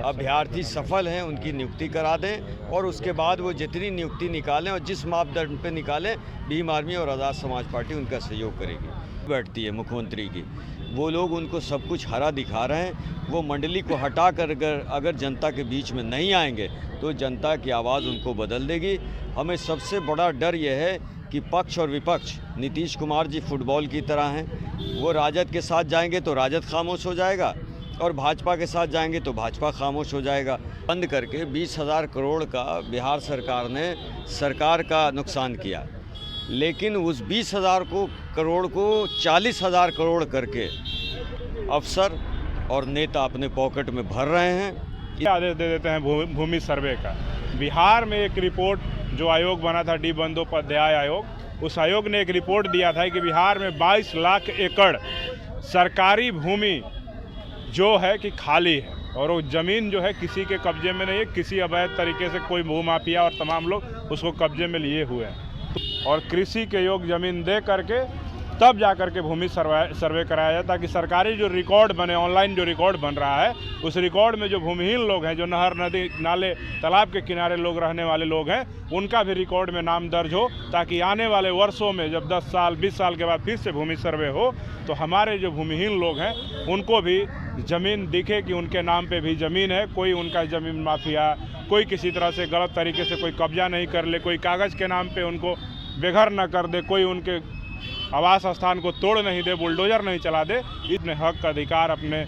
अभ्यर्थी सफल हैं उनकी नियुक्ति करा दें और उसके बाद वो जितनी नियुक्ति निकालें और जिस मापदंड पे निकालें भीम आर्मी और आज़ाद समाज पार्टी उनका सहयोग करेगी। बैठती है मुख्यमंत्री की, वो लोग उनको सब कुछ हरा दिखा रहे हैं। वो मंडली को हटा कर अगर जनता के बीच में नहीं आएंगे तो जनता की आवाज़ उनको बदल देगी। हमें सबसे बड़ा डर यह है कि पक्ष और विपक्ष, नीतीश कुमार जी फुटबॉल की तरह हैं, वो राजद के साथ जाएंगे तो राजद खामोश हो जाएगा और भाजपा के साथ जाएंगे तो भाजपा खामोश हो जाएगा। बंद करके 20,000 करोड़ का बिहार सरकार ने सरकार का नुकसान किया, लेकिन उस 20,000 करोड़ को 40,000 करोड़ करके अफसर और नेता अपने पॉकेट में भर रहे हैं। आदेश दे देते हैं भूमि सर्वे का। बिहार में एक रिपोर्ट जो आयोग बना था, डी बंदोपाध्याय आयोग, उस आयोग ने एक रिपोर्ट दिया था कि बिहार में 22 लाख एकड़ सरकारी भूमि जो है कि खाली है और वो ज़मीन जो है किसी के कब्जे में नहीं है, किसी अवैध तरीके से कोई भूमाफिया और तमाम लोग उसको कब्जे में लिए हुए हैं। और कृषि के योग्य ज़मीन दे करके तब जा कर के भूमि सर्वे कराया जाए ताकि सरकारी जो रिकॉर्ड बने, ऑनलाइन जो रिकॉर्ड बन रहा है, उस रिकॉर्ड में जो भूमिहीन लोग हैं, जो नहर, नदी, नाले, तालाब के किनारे लोग रहने वाले लोग हैं, उनका भी रिकॉर्ड में नाम दर्ज हो, ताकि आने वाले वर्षों में जब 10 साल 20 साल के बाद फिर से भूमि सर्वे हो तो हमारे जो भूमिहीन लोग हैं उनको भी ज़मीन दिखे कि उनके नाम पे भी ज़मीन है, कोई उनका ज़मीन माफिया, कोई किसी तरह से गलत तरीके से कोई कब्जा नहीं कर ले, कोई कागज़ के नाम पे उनको बेघर न कर दे, कोई उनके आवास स्थान को तोड़ नहीं दे, बुलडोजर नहीं चला दे। अपने हक अधिकार, अपने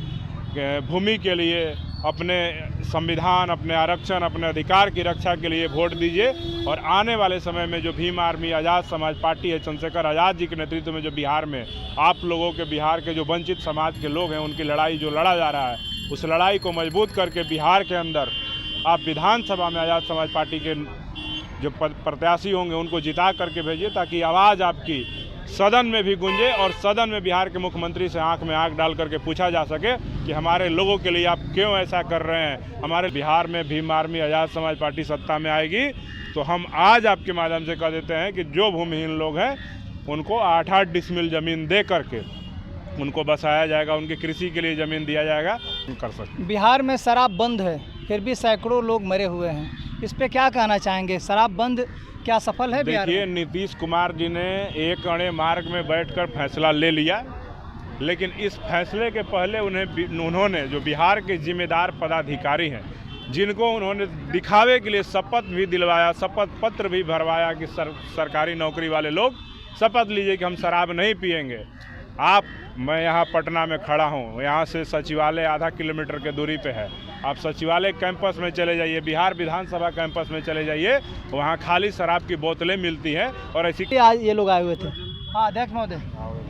भूमि के लिए, अपने संविधान, अपने आरक्षण, अपने अधिकार की रक्षा के लिए वोट दीजिए। और आने वाले समय में जो भीम आर्मी आज़ाद समाज पार्टी है, चंद्रशेखर आज़ाद जी के नेतृत्व में जो बिहार में आप लोगों के, बिहार के जो वंचित समाज के लोग हैं, उनकी लड़ाई जो लड़ा जा रहा है, उस लड़ाई को मजबूत करके बिहार के अंदर आप विधानसभा में आज़ाद समाज पार्टी के जो प्रत्याशी होंगे उनको जिता करके भेजिए, ताकि आवाज़ आपकी सदन में भी गूंजे और सदन में बिहार के मुख्यमंत्री से आंख में आंख डाल करके पूछा जा सके कि हमारे लोगों के लिए आप क्यों ऐसा कर रहे हैं। हमारे बिहार में भीम आर्मी आज़ाद समाज पार्टी सत्ता में आएगी तो हम आज आपके माध्यम से कह देते हैं कि जो भूमिहीन लोग हैं उनको 8-8 डिसमिल ज़मीन दे करके उनको बसाया जाएगा, उनके कृषि के लिए ज़मीन दिया जाएगा, कर सकते। बिहार में शराब बंद है फिर भी सैकड़ों लोग मरे हुए हैं, इस पे क्या कहना चाहेंगे? शराब बंद क्या सफल है बिहार में? देखिए, नीतीश कुमार जी ने एक अड़े मार्ग में बैठकर फैसला ले लिया, लेकिन इस फैसले के पहले उन्होंने जो बिहार के जिम्मेदार पदाधिकारी हैं, जिनको उन्होंने दिखावे के लिए शपथ भी दिलवाया, शपथ पत्र भी भरवाया कि सरकारी नौकरी वाले लोग शपथ लीजिए कि हम शराब नहीं पिएंगे। मैं यहाँ पटना में खड़ा हूँ, यहाँ से सचिवालय आधा किलोमीटर के दूरी पे है। आप सचिवालय कैंपस में चले जाइए, बिहार विधानसभा कैंपस में चले जाइए, वहाँ खाली शराब की बोतलें मिलती हैं। और ऐसी आज ये लोग आए हुए थे। हाँ अध्यक्ष महोदय,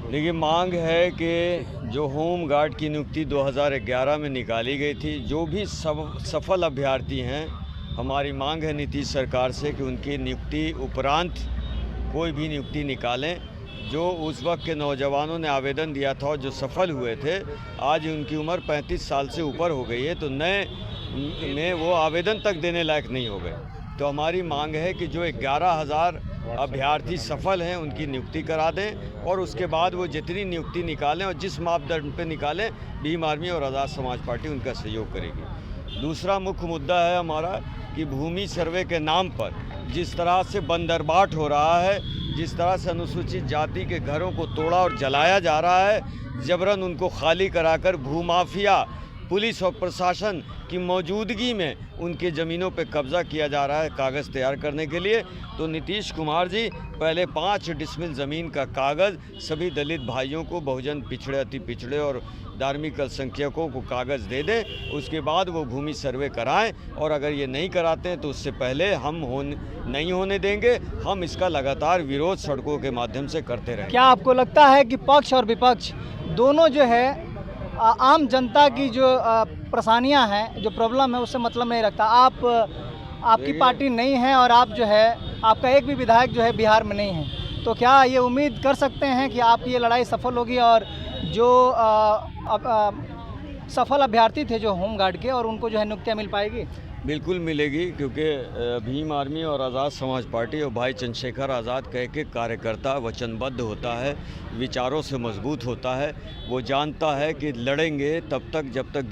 देखिए, मांग है कि जो होम गार्ड की नियुक्ति 2011 में निकाली गई थी, जो भी सफल अभ्यर्थी हैं, हमारी मांग है नीतीश सरकार से कि उनकी नियुक्ति उपरांत कोई भी नियुक्ति निकालें। जो उस वक्त के नौजवानों ने आवेदन दिया था और जो सफल हुए थे, आज उनकी उम्र 35 साल से ऊपर हो गई है, तो नए में वो आवेदन तक देने लायक नहीं हो गए। तो हमारी मांग है कि जो 11,000 अभ्यर्थी सफल हैं उनकी नियुक्ति करा दें और उसके बाद वो जितनी नियुक्ति निकालें और जिस मापदंड पे निकालें भीम आर्मी और आज़ाद समाज पार्टी उनका सहयोग करेगी। दूसरा मुख्य मुद्दा है हमारा कि भूमि सर्वे के नाम पर जिस तरह से बंदरबाट हो रहा है, जिस तरह से अनुसूचित जाति के घरों को तोड़ा और जलाया जा रहा है, जबरन उनको खाली कराकर भूमाफिया, पुलिस और प्रशासन की मौजूदगी में उनके ज़मीनों पर कब्ज़ा किया जा रहा है कागज़ तैयार करने के लिए। तो नीतीश कुमार जी पहले 5 डिसमिल ज़मीन का कागज़ सभी दलित भाइयों को, बहुजन पिछड़े, अति पिछड़े और धार्मिक अल्पसंख्यकों को कागज़ दे दें, उसके बाद वो भूमि सर्वे कराएं। और अगर ये नहीं कराते हैं तो उससे पहले हम नहीं होने देंगे। हम इसका लगातार विरोध सड़कों के माध्यम से करते रहेंगे। क्या आपको लगता है कि पक्ष और विपक्ष दोनों जो है आम जनता की जो परेशानियां हैं, जो प्रॉब्लम है, उससे मतलब नहीं रखता? आपकी पार्टी नहीं है और आप जो है, आपका एक भी विधायक जो है बिहार में नहीं है, तो क्या ये उम्मीद कर सकते हैं कि आपकी ये लड़ाई सफल होगी और जो सफल अभ्यर्थी थे जो होम गार्ड के, और उनको जो है नियुक्तियाँ मिल पाएगी? बिल्कुल मिलेगी, क्योंकि भीम आर्मी और आज़ाद समाज पार्टी और भाई चंद्रशेखर आज़ाद कह के कार्यकर्ता वचनबद्ध होता है, विचारों से मजबूत होता है। वो जानता है कि लड़ेंगे तब तक जब तक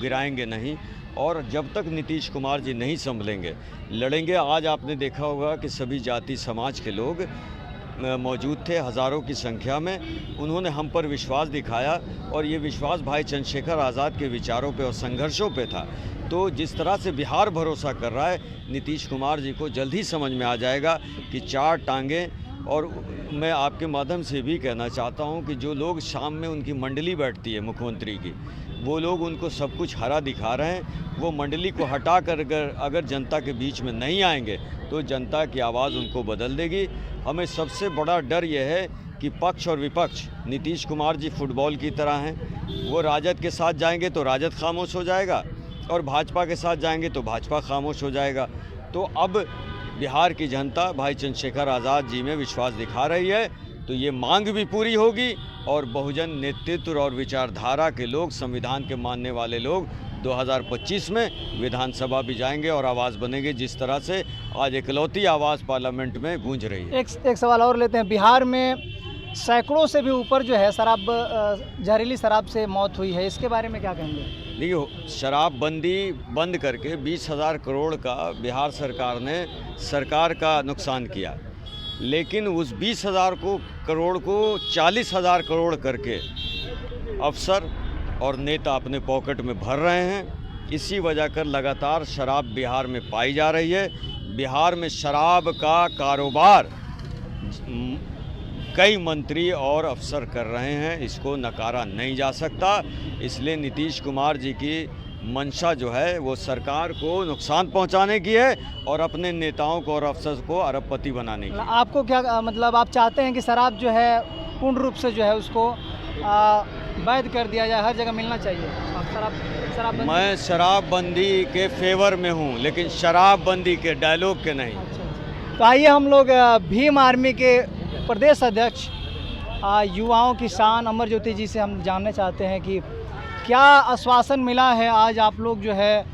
गिराएंगे नहीं। और जब तक नीतीश कुमार जी नहीं संभलेंगे, लड़ेंगे। आज आपने देखा होगा कि सभी जाति समाज के लोग मौजूद थे, हज़ारों की संख्या में। उन्होंने हम पर विश्वास दिखाया और ये विश्वास भाई चंद्रशेखर आज़ाद के विचारों पे और संघर्षों पे था। तो जिस तरह से बिहार भरोसा कर रहा है, नीतीश कुमार जी को जल्द ही समझ में आ जाएगा कि चार टांगें। और मैं आपके माध्यम से भी कहना चाहता हूं कि जो लोग शाम में उनकी मंडली बैठती है मुख्यमंत्री की, वो लोग उनको सब कुछ हरा दिखा रहे हैं। वो मंडली को हटा कर अगर जनता के बीच में नहीं आएंगे तो जनता की आवाज़ उनको बदल देगी। हमें सबसे बड़ा डर यह है कि पक्ष और विपक्ष, नीतीश कुमार जी फुटबॉल की तरह हैं। वो राजद के साथ जाएंगे तो राजद खामोश हो जाएगा और भाजपा के साथ जाएंगे तो भाजपा खामोश हो जाएगा। तो अब बिहार की जनता भाई चंद्रशेखर आज़ाद जी में विश्वास दिखा रही है, तो ये मांग भी पूरी होगी और बहुजन नेतृत्व और विचारधारा के लोग, संविधान के मानने वाले लोग 2025 में विधानसभा भी जाएंगे और आवाज़ बनेंगे, जिस तरह से आज इकलौती आवाज़ पार्लियामेंट में गूंज रही है। एक सवाल और लेते हैं। बिहार में सैकड़ों से भी ऊपर जो है शराब, जहरीली शराब से मौत हुई है, इसके बारे में क्या कहेंगे? देखिए, शराबबंदी बंद करके 20,000 करोड़ का बिहार सरकार ने सरकार का नुकसान किया, लेकिन उस 20,000 करोड़ को 40,000 करोड़ करके अफसर और नेता अपने पॉकेट में भर रहे हैं। इसी वजह कर लगातार शराब बिहार में पाई जा रही है। बिहार में शराब का कारोबार कई मंत्री और अफसर कर रहे हैं, इसको नकारा नहीं जा सकता। इसलिए नीतीश कुमार जी की मंशा जो है वो सरकार को नुकसान पहुंचाने की है और अपने नेताओं को और अफसर को अरबपति बनाने की। आपको क्या मतलब, आप चाहते हैं कि शराब जो है पूर्ण रूप से जो है उसको वैध कर दिया जाए, हर जगह मिलना चाहिए? शराब मैं शराबबंदी के फेवर में हूं, लेकिन शराबबंदी के डायलॉग के नहीं। तो आइए हम लोग भीम आर्मी के प्रदेश अध्यक्ष युवाओं की शान अमर ज्योति जी से हम जानना चाहते हैं कि क्या आश्वासन मिला है। आज आप लोग जो है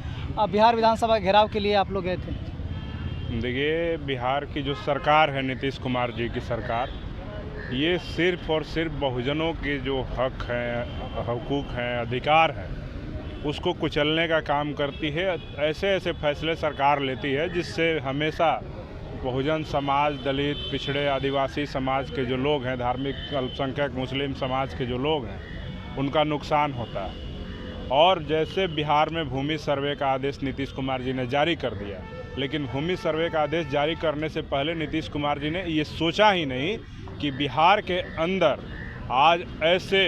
बिहार विधानसभा घेराव के लिए आप लोग गए थे। देखिए, बिहार की जो सरकार है, नीतीश कुमार जी की सरकार, ये सिर्फ और सिर्फ बहुजनों के जो हक हैं, हकूक़ हैं, अधिकार हैं, उसको कुचलने का काम करती है। ऐसे ऐसे फैसले सरकार लेती है जिससे हमेशा बहुजन समाज, दलित, पिछड़े, आदिवासी समाज के जो लोग हैं, धार्मिक अल्पसंख्यक मुस्लिम समाज के जो लोग हैं, उनका नुकसान होता है। और जैसे बिहार में भूमि सर्वे का आदेश नीतीश कुमार जी ने जारी कर दिया, लेकिन भूमि सर्वे का आदेश जारी करने से पहले नीतीश कुमार जी ने ये सोचा ही नहीं कि बिहार के अंदर आज ऐसे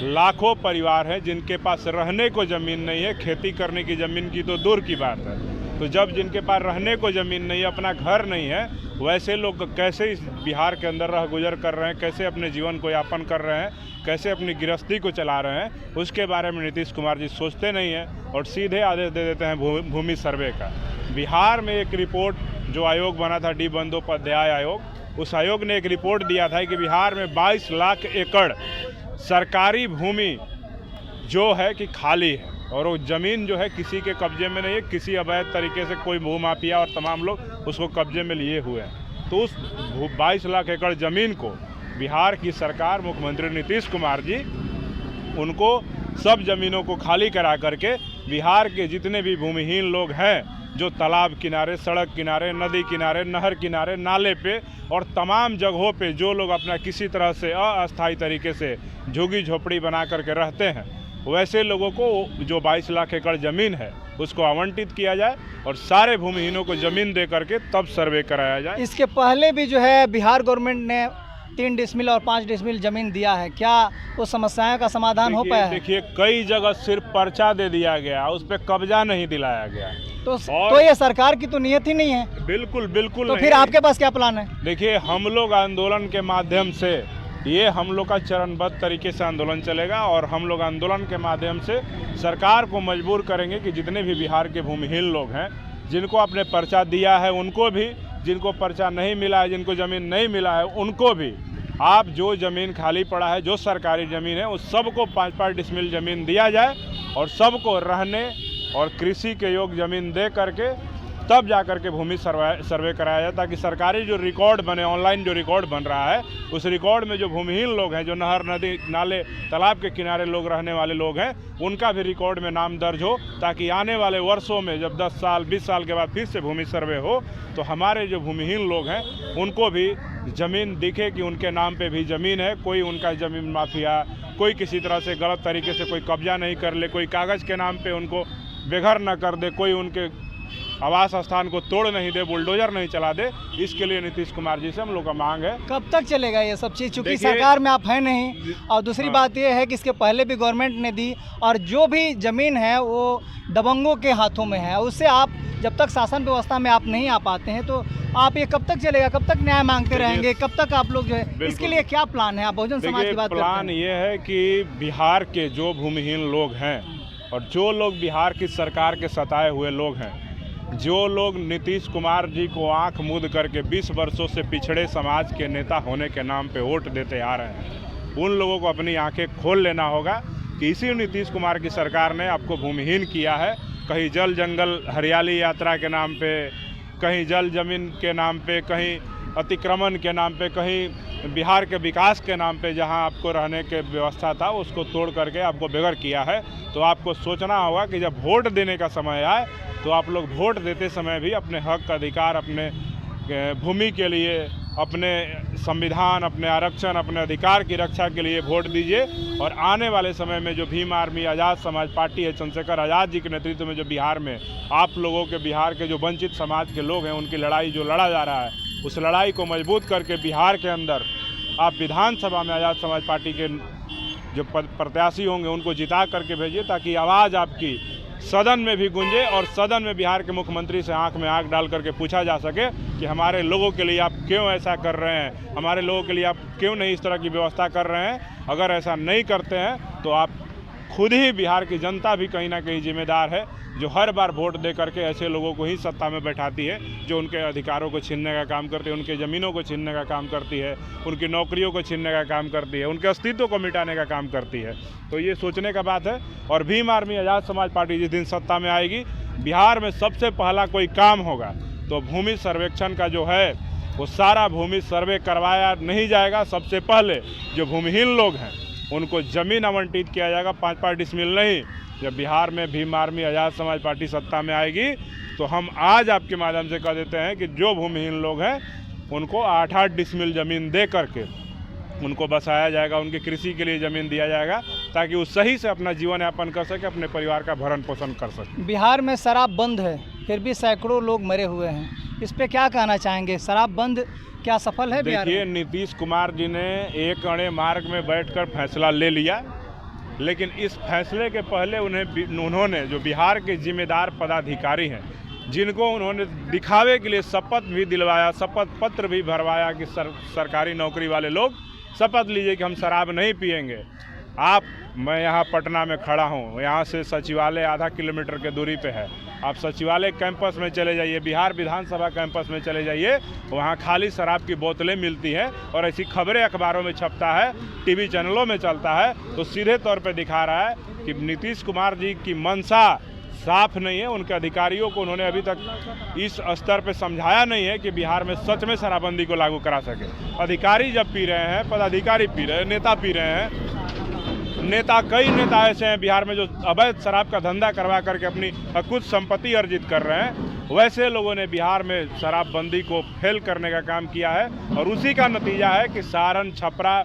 लाखों परिवार हैं जिनके पास रहने को ज़मीन नहीं है, खेती करने की ज़मीन की तो दूर की बात है। तो जब जिनके पास रहने को ज़मीन नहीं है, अपना घर नहीं है, वैसे लोग कैसे इस बिहार के अंदर रह गुजर कर रहे हैं, कैसे अपने जीवन को यापन कर रहे हैं, कैसे अपनी गृहस्थी को चला रहे हैं, उसके बारे में नीतीश कुमार जी सोचते नहीं हैं और सीधे आदेश दे देते हैं भूमि सर्वे का। बिहार में एक रिपोर्ट जो आयोग बना था, डी बंदोपाध्याय आयोग, उस आयोग ने एक रिपोर्ट दिया था कि बिहार में 22 लाख एकड़ सरकारी भूमि जो है कि खाली है और वो ज़मीन जो है किसी के कब्जे में नहीं है, किसी अवैध तरीके से कोई भूमाफिया और तमाम लोग उसको कब्जे में लिए हुए हैं। तो उस 22 लाख एकड़ ज़मीन को बिहार की सरकार, मुख्यमंत्री नीतीश कुमार जी, उनको सब ज़मीनों को खाली करा करके बिहार के जितने भी भूमिहीन लोग हैं, जो तालाब किनारे, सड़क किनारे, नदी किनारे, नहर किनारे, नाले पे और तमाम जगहों पे जो लोग अपना किसी तरह से अस्थायी तरीके से झुग्गी झोपड़ी बना करके रहते हैं, वैसे लोगों को जो 22 लाख एकड़ ज़मीन है उसको आवंटित किया जाए और सारे भूमिहीनों को ज़मीन दे करके तब सर्वे कराया जाए। इसके पहले भी जो है बिहार गवर्नमेंट ने 3 डिसमिल और 5 डिसमिल ज़मीन दिया है, क्या वो समस्याओं का समाधान हो पाया है? देखिए, कई जगह सिर्फ पर्चा दे दिया गया, उस पर कब्जा नहीं दिलाया गया। तो ये सरकार की तो नियत ही नहीं है। बिल्कुल बिल्कुल। तो फिर आपके पास क्या प्लान है? देखिए, हम लोग आंदोलन के माध्यम से, ये हम लोग का चरणबद्ध तरीके से आंदोलन चलेगा और हम लोग आंदोलन के माध्यम से सरकार को मजबूर करेंगे कि जितने भी बिहार के भूमिहीन लोग हैं, जिनको आपने पर्चा दिया है उनको भी, जिनको पर्चा नहीं मिला है, जिनको ज़मीन नहीं मिला है उनको भी, आप जो ज़मीन खाली पड़ा है, जो सरकारी ज़मीन है, उस सबको 5-5 डिसमिल ज़मीन दिया जाए और सबको रहने और कृषि के योग ज़मीन दे करके तब जा कर के भूमि सर्वे कराया जाए, ताकि सरकारी जो रिकॉर्ड बने, ऑनलाइन जो रिकॉर्ड बन रहा है, उस रिकॉर्ड में जो भूमिहीन लोग हैं, जो नहर, नदी, नाले, तालाब के किनारे लोग रहने वाले लोग हैं, उनका भी रिकॉर्ड में नाम दर्ज हो, ताकि आने वाले वर्षों में जब 10 साल 20 साल के बाद फिर से भूमि सर्वे हो तो हमारे जो भूमिहीन लोग हैं उनको भी ज़मीन दिखे कि उनके नाम पे भी ज़मीन है, कोई उनका ज़मीन माफिया, कोई किसी तरह से गलत तरीके से कोई कब्जा नहीं कर ले, कोई कागज़ के नाम पे उनको बेघर न कर दे, कोई उनके आवास स्थान को तोड़ नहीं दे, बुलडोजर नहीं चला दे। इसके लिए नीतीश कुमार जी से हम लोग का मांग है। कब तक चलेगा ये सब चीज़, चूँकि सरकार में आप हैं नहीं, और दूसरी बात ये है कि इसके पहले भी गवर्नमेंट ने दी, और जो भी ज़मीन है वो दबंगों के हाथों में है, उससे आप जब तक शासन व्यवस्था में आप नहीं आ पाते हैं तो आप ये कब तक चलेगा, कब तक न्याय मांगते रहेंगे, कब तक आप लोग जो है, इसके लिए क्या प्लान है? आप बहुजन समाज की बात करते हैं। प्लान ये है कि बिहार के जो भूमिहीन लोग हैं और जो लोग बिहार की सरकार के सताए हुए लोग हैं, जो लोग नीतीश कुमार जी को आंख मूंद करके 20 वर्षों से पिछड़े समाज के नेता होने के नाम पे वोट देते आ रहे हैं, उन लोगों को अपनी आंखें खोल लेना होगा कि इसी नीतीश कुमार की सरकार ने आपको भूमिहीन किया है। कहीं जल जंगल हरियाली यात्रा के नाम पे, कहीं जल जमीन के नाम पे, कहीं अतिक्रमण के नाम पे, कहीं बिहार के विकास के नाम पे जहां आपको रहने के व्यवस्था था उसको तोड़ करके आपको बेघर किया है। तो आपको सोचना होगा कि जब वोट देने का समय आए तो आप लोग वोट देते समय भी अपने हक अधिकार, अपने भूमि के लिए, अपने संविधान, अपने आरक्षण, अपने अधिकार की रक्षा के लिए वोट दीजिए। और आने वाले समय में जो भीम आर्मी, आज़ाद समाज पार्टी है, चंद्रशेखर आज़ाद जी के नेतृत्व में जो बिहार में आप लोगों के, बिहार के जो वंचित समाज के लोग हैं, उनकी लड़ाई जो लड़ा जा रहा है, उस लड़ाई को मजबूत करके बिहार के अंदर आप विधानसभा में आज़ाद समाज पार्टी के जो प्रत्याशी होंगे उनको जिता करके भेजिए, ताकि आवाज़ आपकी सदन में भी गूंजे और सदन में बिहार के मुख्यमंत्री से आंख में आंख डाल करके पूछा जा सके कि हमारे लोगों के लिए आप क्यों ऐसा कर रहे हैं, हमारे लोगों के लिए आप क्यों नहीं इस तरह की व्यवस्था कर रहे हैं। अगर ऐसा नहीं करते हैं तो आप खुद ही, बिहार की जनता भी कहीं ना कहीं जिम्मेदार है, जो हर बार वोट दे करके ऐसे लोगों को ही सत्ता में बैठाती है, जो उनके अधिकारों को छीनने का काम करती है, उनके ज़मीनों को छीनने का काम करती है, उनकी नौकरियों को छीनने का काम करती है, उनके अस्तित्व को मिटाने का काम करती है। तो ये सोचने का बात है। और भीम आर्मी आज़ाद समाज पार्टी जिस दिन सत्ता में आएगी, बिहार में सबसे पहला कोई काम होगा तो भूमि सर्वेक्षण का जो है वो सारा भूमि सर्वे करवाया नहीं जाएगा। सबसे पहले जो भूमिहीन लोग हैं उनको ज़मीन आवंटित किया जाएगा, 5-5 डिसमिल नहीं। जब बिहार में भीम आर्मी आज़ाद समाज पार्टी सत्ता में आएगी तो हम आज आपके माध्यम से कह देते हैं कि जो भूमिहीन लोग हैं उनको 8-8 डिसमिल ज़मीन दे करके उनको बसाया जाएगा, उनकी कृषि के लिए ज़मीन दिया जाएगा, ताकि वो सही से अपना जीवन यापन कर सके, अपने परिवार का भरण पोषण कर सके। बिहार में शराब बंद है, फिर भी सैकड़ों लोग मरे हुए हैं, इस पे क्या कहना चाहेंगे? शराब बंद क्या सफल है बिहार में? देखिए, नीतीश कुमार जी ने एक अणे मार्ग में बैठकर फैसला ले लिया, लेकिन इस फैसले के पहले उन्होंने जो बिहार के जिम्मेदार पदाधिकारी हैं, जिनको उन्होंने दिखावे के लिए शपथ भी दिलवाया, शपथ पत्र भी भरवाया कि सरकारी नौकरी वाले लोग शपथ लीजिए कि हम शराब नहीं पिएंगे। मैं यहाँ पटना में खड़ा हूँ, यहाँ से सचिवालय आधा किलोमीटर के दूरी पे है। आप सचिवालय कैंपस में चले जाइए, बिहार विधानसभा कैंपस में चले जाइए, वहाँ खाली शराब की बोतलें मिलती हैं और ऐसी खबरें अखबारों में छपता है, टीवी चैनलों में चलता है। तो सीधे तौर पे दिखा रहा है कि नीतीश कुमार जी की मंशा साफ नहीं है। उनके अधिकारियों को उन्होंने अभी तक इस स्तर पे समझाया नहीं है कि बिहार में सच में शराबबंदी को लागू करा सके। अधिकारी जब पी रहे हैं, पदाधिकारी पी रहे हैं, नेता पी रहे हैं, कई नेता ऐसे हैं बिहार में जो अवैध शराब का धंधा करवा करके अपनी कुछ संपत्ति अर्जित कर रहे हैं। वैसे लोगों ने बिहार में शराबबंदी को फेल करने का काम किया है और उसी का नतीजा है कि सारण, छपरा,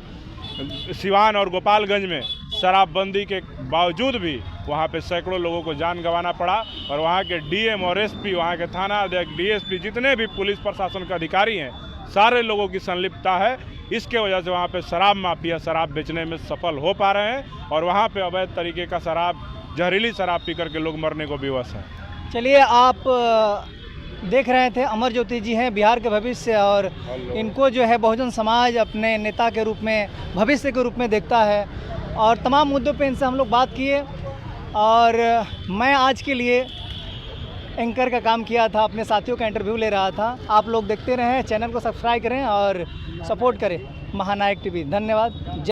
सिवान और गोपालगंज में शराबबंदी के बावजूद भी वहाँ पे सैकड़ों लोगों को जान गंवाना पड़ा। और वहाँ के डीएम और एसपी, वहाँ के थाना अध्यक्ष, डीएसपी, जितने भी पुलिस प्रशासन के अधिकारी हैं, सारे लोगों की संलिप्तता है। इसके वजह से वहाँ पे शराब माफिया शराब बेचने में सफल हो पा रहे हैं और वहाँ पे अवैध तरीके का शराब, जहरीली शराब पी करके लोग मरने को विवश हैं। चलिए, आप देख रहे थे अमर ज्योति जी हैं बिहार के भविष्य, और इनको जो है बहुजन समाज अपने नेता के रूप में, भविष्य के रूप में देखता है। और तमाम मुद्दों पे इनसे हम लोग बात किए और मैं आज के लिए एंकर का काम किया था, अपने साथियों का इंटरव्यू ले रहा था। आप लोग देखते रहें, चैनल को सब्सक्राइब करें और सपोर्ट करें महानायक टीवी। धन्यवाद।